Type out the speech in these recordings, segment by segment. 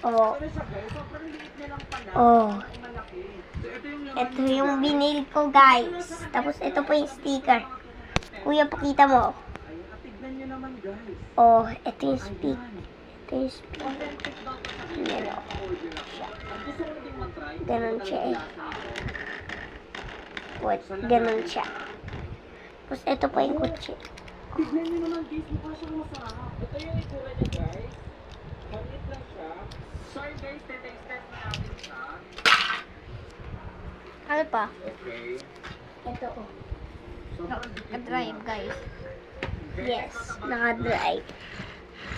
Oh. Oh. Ito yung binili ko, guys. Tapos ito po yung sticker. Kuya, pakita mo. Oh, ito yung speak. Ito yung speak. Ganon siya eh. What? Ganon siya. Tapos ito po yung kutsi. Tignan nyo naman guys, mukha siyang masarap. Ito yung itsura niya guys. Maliit lang siya. Sorry guys, test natin siya. Ano pa? Okay. Ito oh. Naka-drive, guys. Yes, naka-drive.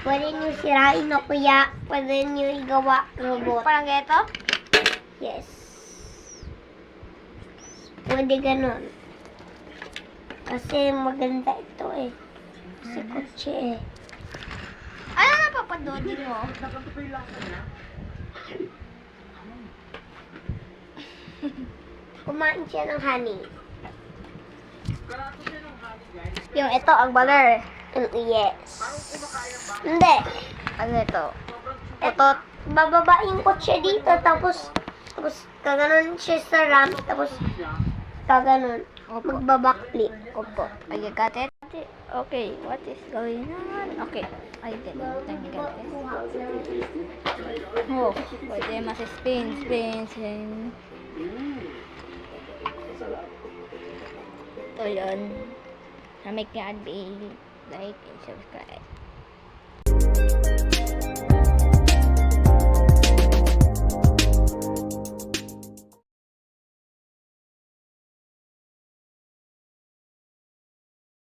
Pwede nyo sirain na kuya. Pwede nyo igawa robot. Parang ganito? Yes. Pwede ganon. Kasi maganda ito eh. Kasi kotse eh. Ano na papadodin mo? Nakanto pa yung lasa niya. Kumain siya ng honey. Karato siya ng honey guys. Yung ito, ang baler. Yes. Hindi. Ano ito? Ito, bababa yung kotse dito, tapos kaganon siya sa ramp, tapos kaganon. Opo. Magbabackflip. Opo. I got it. Okay, what is going on? Okay, I get it. Oh, pwede spin. Ito yun. Na make niya like and subscribe.